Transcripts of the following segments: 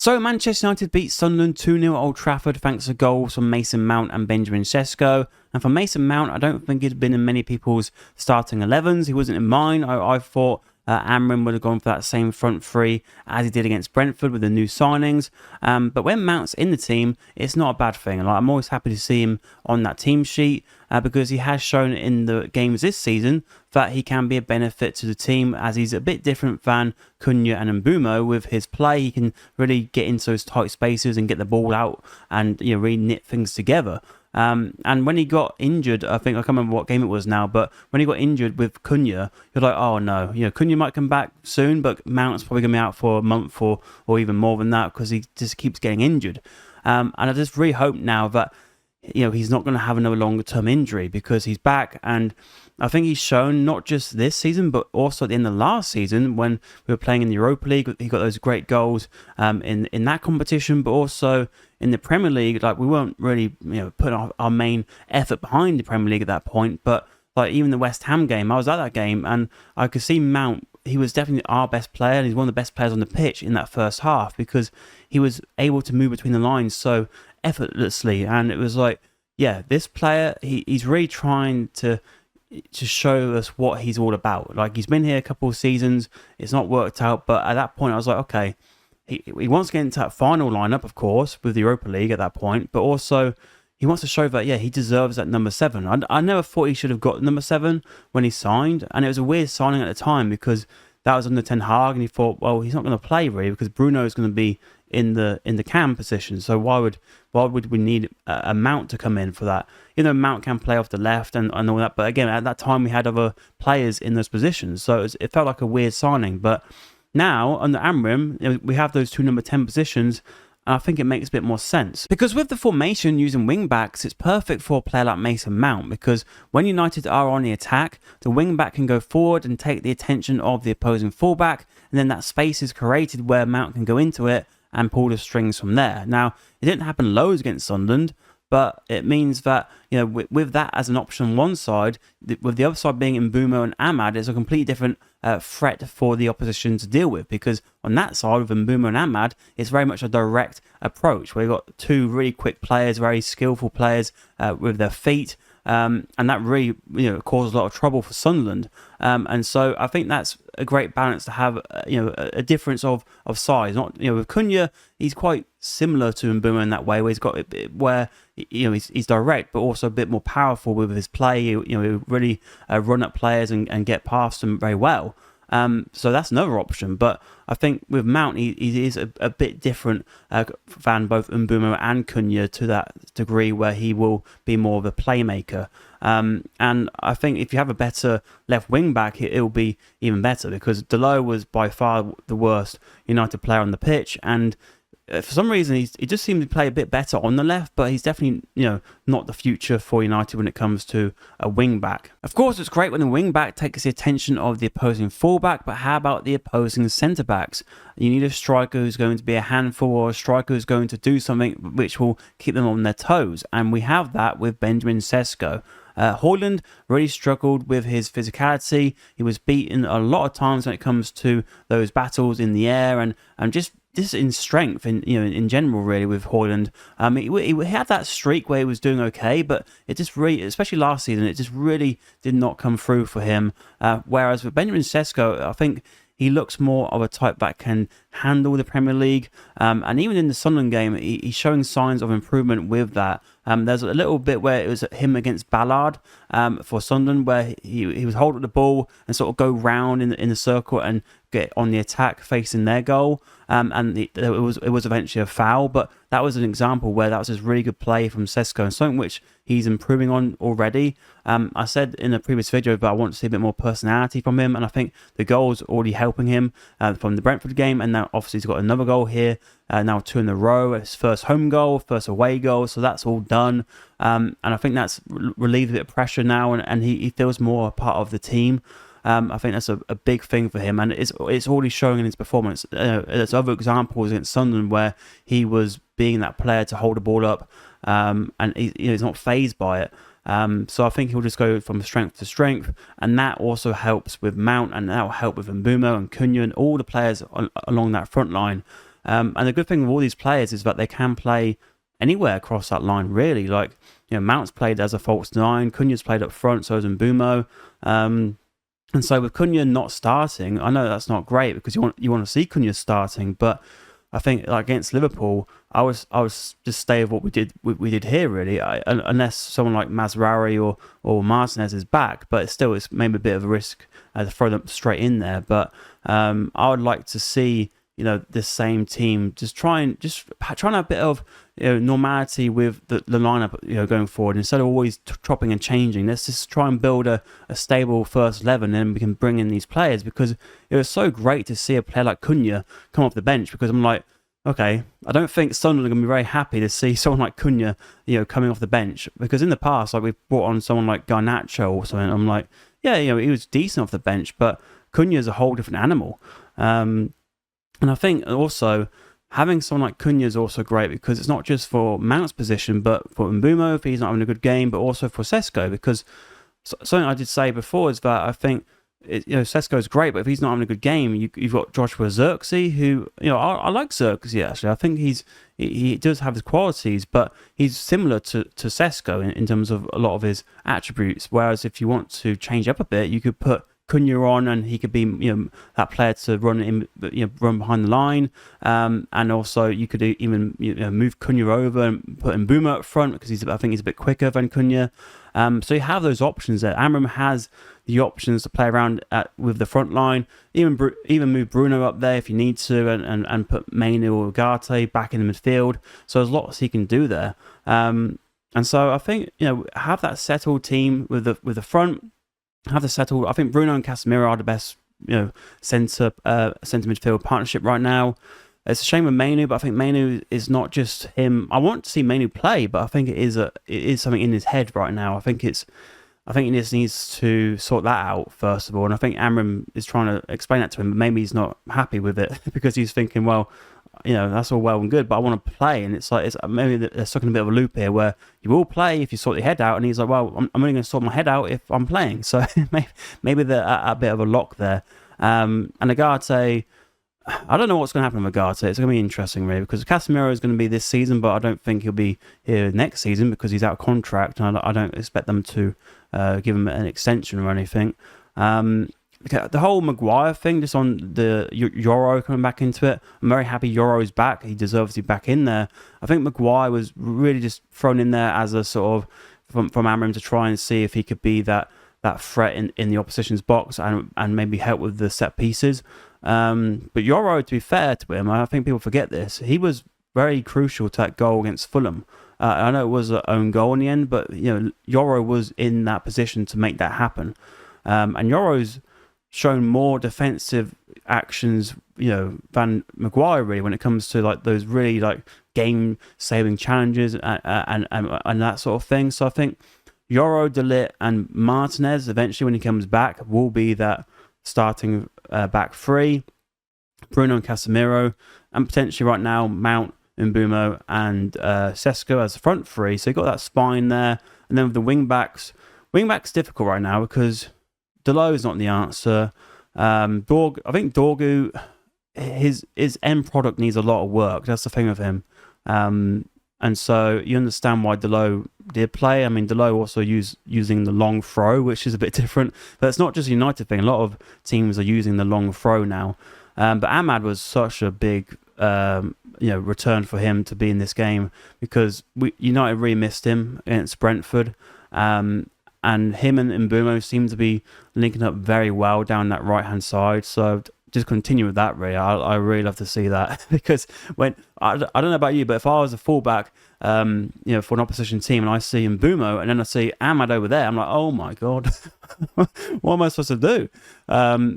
So Manchester United beat Sunderland 2-0 at Old Trafford thanks to goals from Mason Mount and Benjamin Sesko. And for Mason Mount, I don't think he'd been in many people's starting 11s. He wasn't in mine. I thought Amrin would have gone for that same front three as he did against Brentford with the new signings. But when Mount's in the team, it's not a bad thing. Like, I'm always happy to see him on that team sheet because he has shown in the games this season that he can be a benefit to the team, as he's a bit different than Cunha and Mbeumo with his play. He can really get into those tight spaces and get the ball out and really knit things together. And when he got injured, I can't remember what game it was now, but when he got injured with Cunha, you're like, oh no, Cunha might come back soon, but Mount's probably going to be out for a month or even more than that because he just keeps getting injured. And I just really hope now that he's not going to have another longer term injury because he's back. And I think he's shown not just this season, but also at the end of last season when we were playing in the Europa League, he got those great goals in that competition, but also in the Premier League. Like, we weren't really putting our main effort behind the Premier League at that point, but like even the West Ham game, I was at that game and I could see Mount. He was definitely our best player, and he's one of the best players on the pitch in that first half because he was able to move between the lines so effortlessly. And it was like, yeah, this player, he's really trying to show us what he's all about. Like, he's been here a couple of seasons, it's not worked out, but at that point I was like, okay, he wants to get into that final lineup, of course, with the Europa League at that point, but also he wants to show that, yeah, he deserves that number 7. I never thought he should have got number 7 when he signed, and it was a weird signing at the time because that was under Ten Hag, and he thought, well, he's not going to play really because Bruno is going to be in the cam position, so why would we need a Mount to come in for that? Mount can play off the left and all that, but again, at that time we had other players in those positions, so it felt like a weird signing. But now under Amrin, we have those two number 10 positions, and I think it makes a bit more sense. Because with the formation using wing-backs, it's perfect for a player like Mason Mount, because when United are on the attack, the wing-back can go forward and take the attention of the opposing full-back, and then that space is created where Mount can go into it and pull the strings from there. Now, it didn't happen loads against Sunderland, but it means that, with that as an option on one side, with the other side being Mbeumo and Ahmad, it's a completely different threat for the opposition to deal with, because on that side with Mbeumo and Ahmad, it's very much a direct approach where you've got two really quick players, very skillful players with their feet, and that really caused a lot of trouble for Sunderland. And so I think that's a great balance to have a difference of size. Not with Cunha, he's quite similar to Mbeumo in that way, where he's got he's direct but also a bit more powerful with his play. He really run at players and get past them very well. So that's another option, but I think with Mount, he is a bit different than both Mbeumo and Cunha to that degree, where he will be more of a playmaker. And I think if you have a better left wing back, it'll be even better, because Delo was by far the worst United player on the pitch, and for some reason he just seemed to play a bit better on the left, but he's definitely not the future for United when it comes to a wing back. Of course, it's great when the wing back takes the attention of the opposing fullback, but how about the opposing centre backs? You need a striker who's going to be a handful, or a striker who's going to do something which will keep them on their toes, and we have that with Benjamin Sesko. Højlund really struggled with his physicality. He was beaten a lot of times when it comes to those battles in the air, and just in strength in general, really, with Højlund. He had that streak where he was doing okay, but it just really, especially last season, it just really did not come through for him. Whereas with Benjamin Sesko, I think he looks more of a type that can handle the Premier League. And even in the Sunderland game, he's showing signs of improvement with that. There's a little bit where it was him against Ballard for Sunderland, where he was holding the ball and sort of go round in the circle and get on the attack facing their goal. And it was eventually a foul, but that was an example where that was just really good play from Sesko, and something which he's improving on already. I said in a previous video that I want to see a bit more personality from him, and I think the goal's already helping him from the Brentford game, and now obviously he's got another goal here, now 2 in a row, his first home goal, first away goal, so that's all done. And I think that's relieved a bit of pressure now, and he feels more a part of the team. I think that's a big thing for him, and it's already showing in his performance. There's other examples against Sunderland where he was being that player to hold the ball up, and he's not fazed by it. So I think he'll just go from strength to strength, and that also helps with Mount, and that will help with Mbeumo and Cunha and all the players along that front line. And the good thing with all these players is that they can play anywhere across that line, really. Like, Mount's played as a false nine, Cunha's played up front, so has Mbumo. And so with Cunha not starting, I know that's not great because you want to see Cunha starting, but I think like against Liverpool, I was just stay with what we did here really, unless someone like Mazraoui or Martinez is back, but it's maybe a bit of a risk to throw them straight in there. But I would like to see this same team just trying to have a bit of normality with the lineup going forward, instead of always chopping and changing. Let's just try and build a stable first 11, and then we can bring in these players, because it was so great to see a player like Cunha come off the bench, because I'm like, okay, I don't think Sunderland are going to be very happy to see someone like Cunha coming off the bench, because in the past, like, we brought on someone like Garnacho or something, I'm like, yeah, he was decent off the bench, but Cunha is a whole different animal. And I think also having someone like Cunha is also great, because it's not just for Mount's position, but for Mbumo if he's not having a good game, but also for Sesko, because something I did say before is that I think Sesko is great, but if he's not having a good game, you've got Joshua Zirkzee, who I like Zirkzee actually. I think he does have his qualities, but he's similar to Sesko in terms of a lot of his attributes. Whereas if you want to change up a bit, you could put Cunha on, and he could be that player to run run behind the line, and also you could even move Cunha over and put Mbumo up front, because I think he's a bit quicker than Cunha. So you have those options there. Amram has the options to play around with the front line, even move Bruno up there if you need to, and put Mainu or Ugarte back in the midfield. So there's lots he can do there. And so I think have that settled team with the front. Have the settled. I think Bruno and Casemiro are the best, centre midfield partnership right now. It's a shame with Mainu, but I think Mainu is not just him. I want to see Mainu play, but I think it is something in his head right now. I think he just needs to sort that out first of all, and I think Amram is trying to explain that to him, but maybe he's not happy with it because he's thinking, well, that's all well and good, but I want to play. And it's like, maybe they're stuck in a bit of a loop here where you will play if you sort your head out. And he's like, well, I'm only going to sort my head out if I'm playing. So maybe they're at a bit of a lock there. And Ugarte, I don't know what's going to happen with Ugarte. It's going to be interesting, really, because Casemiro is going to be this season, but I don't think he'll be here next season because he's out of contract. And I don't expect them to give him an extension or anything. The whole Maguire thing, just on the Euro coming back into it, I'm very happy Euro's back. He deserves to be back in there. I think Maguire was really just thrown in there as a sort of from Amram to try and see if he could be that threat in the opposition's box and maybe help with the set pieces. But Euro, to be fair to him, I think people forget this, he was very crucial to that goal against Fulham. I know it was an own goal in the end, but Euro was in that position to make that happen. And Euro's shown more defensive actions, than Maguire really, when it comes to like those really like game-saving challenges and that sort of thing. So I think Euro, De Ligt, and Martinez eventually, when he comes back, will be that starting back three. Bruno and Casemiro, and potentially right now Mount, Mbumo, and Sesko as the front three. So you got that spine there, and then with the wing backs difficult right now because Delo is not the answer. I think Dorgu, his end product needs a lot of work. That's the thing with him. And so you understand why Delo did play. I mean, Delo also using the long throw, which is a bit different. But it's not just a United thing. A lot of teams are using the long throw now. But Ahmad was such a big return for him to be in this game, because United really missed him against Brentford. And him and Mbumo seem to be linking up very well down that right-hand side. So just continue with that, really. I really love to see that because when I don't know about you, but if I was a fullback, for an opposition team, and I see Mbumo and then I see Ahmad over there, I'm like, oh my god, what am I supposed to do?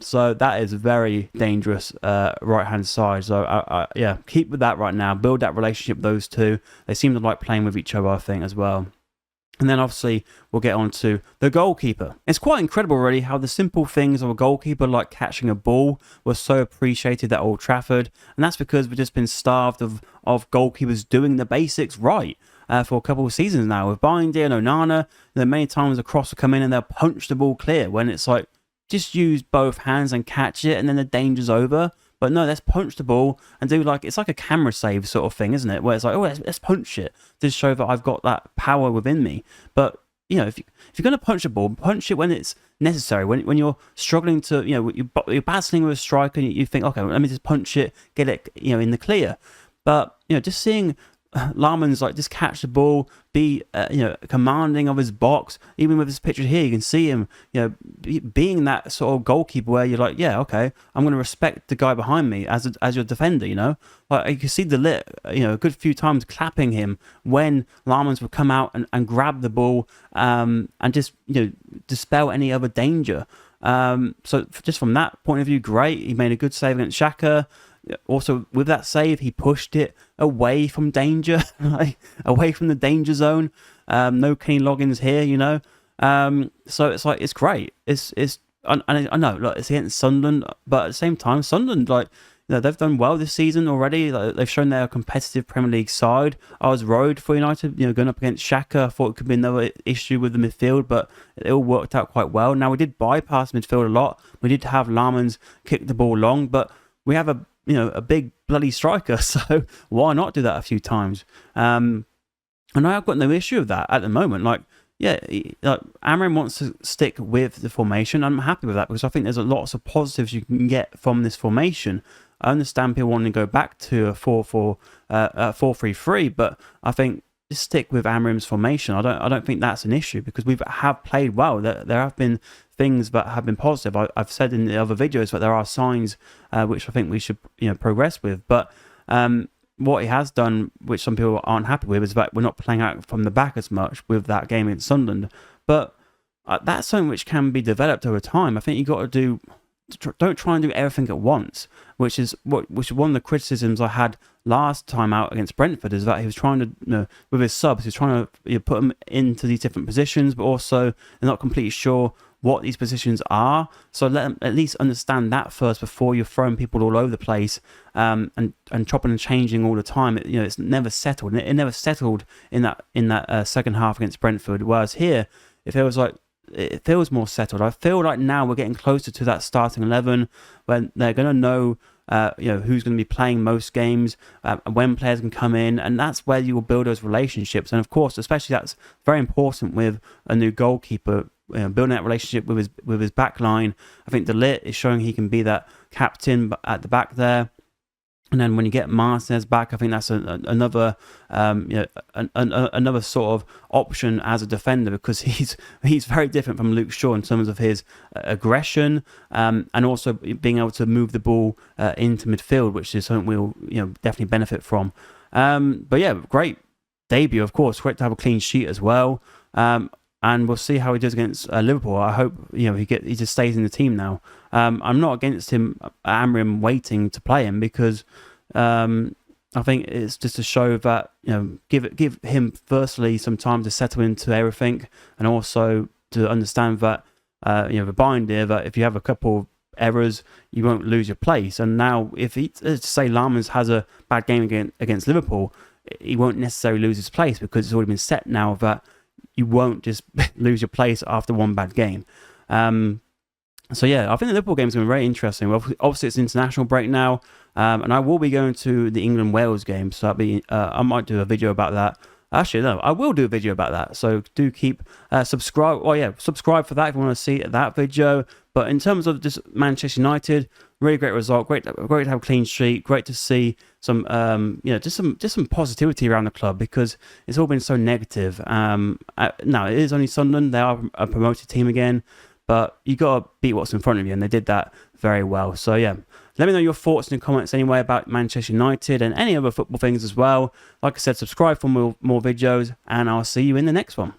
So that is very dangerous right-hand side. So keep with that right now. Build that relationship with those two. They seem to like playing with each other, I think, as well. And then obviously we'll get on to the goalkeeper. It's quite incredible really how the simple things of a goalkeeper, like catching a ball, were so appreciated at Old Trafford. And that's because we've just been starved of goalkeepers doing the basics right for a couple of seasons now. With Bindy and Onana, many times a cross will come in and they'll punch the ball clear, when it's like, just use both hands and catch it and then the danger's over. But no, let's punch the ball and do like, it's like a camera save sort of thing, isn't it? Where it's like, oh, let's punch it to show that I've got that power within me. But if you're going to punch a ball, punch it when it's necessary. When you're struggling to, you're battling with a striker and you think, okay, let me just punch it, get it, in the clear. But just seeing Lahrmann's like just catch the ball, be commanding of his box. Even with this picture here, you can see him, being that sort of goalkeeper where you're like, yeah, okay, I'm going to respect the guy behind me as your defender. Like you can see De Ligt, a good few times clapping him when Lahrmann's would come out and grab the ball and just dispel any other danger. So just from that point of view, great. He made a good save against Xhaka. Also, with that save, he pushed it away from danger, away from the danger zone. No Kenny Loggins here, So it's like, it's great. I know, like, it's against Sunderland, but at the same time, Sunderland, like, they've done well this season already. Like, they've shown they're a competitive Premier League side. I was worried for United, going up against Xhaka. I thought it could be another issue with the midfield, but it all worked out quite well. Now, we did bypass midfield a lot. We did have Lahrmann's kick the ball long, but we have a big bloody striker, so why not do that a few times? And I've got no issue with that at the moment. Like, yeah, like Amorim wants to stick with the formation. I'm happy with that because I think there's a lots of positives you can get from this formation. I understand people want to go back to a 4-3-3, but I think just stick with Amorim's formation. I don't think that's an issue because we have played well. There have been things that have been positive. I've said in the other videos that there are signs which I think we should progress with. But what he has done, which some people aren't happy with, is that we're not playing out from the back as much with that game in Sunderland. But that's something which can be developed over time. I think you got to don't try and do everything at once, which is one of the criticisms I had last time out against Brentford, is that he was trying to, with his subs, he was trying to put them into these different positions, but also they're not completely sure what these positions are. So let them at least understand that first before you're throwing people all over the place and chopping and changing all the time. It's never settled. It never settled in that second half against Brentford. Whereas here, it feels more settled. I feel like now we're getting closer to that starting 11 when they're going to know who's going to be playing most games, when players can come in, and that's where you will build those relationships. And of course, especially that's very important with a new goalkeeper, building that relationship with his back line. I think De Ligt is showing he can be that captain at the back there. And then when you get Martinez back, I think that's another another sort of option as a defender, because he's very different from Luke Shaw in terms of his aggression and also being able to move the ball into midfield, which is something we'll definitely benefit from. But yeah, great debut, of course. Great to have a clean sheet as well. And we'll see how he does against Liverpool. I hope he just stays in the team now. I'm not against him, Amorim, waiting to play him, because I think it's just to show that give him firstly some time to settle into everything, and also to understand that the binder, that if you have a couple of errors, you won't lose your place. And now, if say Lahrmann's has a bad game against Liverpool, he won't necessarily lose his place, because it's already been set now that you won't just lose your place after one bad game. So yeah, I think the Liverpool game is going to be very interesting. Well, obviously, it's international break now, and I will be going to the England-Wales game, so I might do a video about that. Actually, no, I will do a video about that. So do keep subscribe. Oh yeah, subscribe for that if you want to see that video. But in terms of just Manchester United, really great result. Great to have a clean sheet. Great to see some, just some positivity around the club, because it's all been so negative. Now it is only Sunderland; they are a promoted team again, but you got to beat what's in front of you, and they did that very well. So yeah, let me know your thoughts in the comments anyway about Manchester United and any other football things as well. Like I said, subscribe for more videos, and I'll see you in the next one.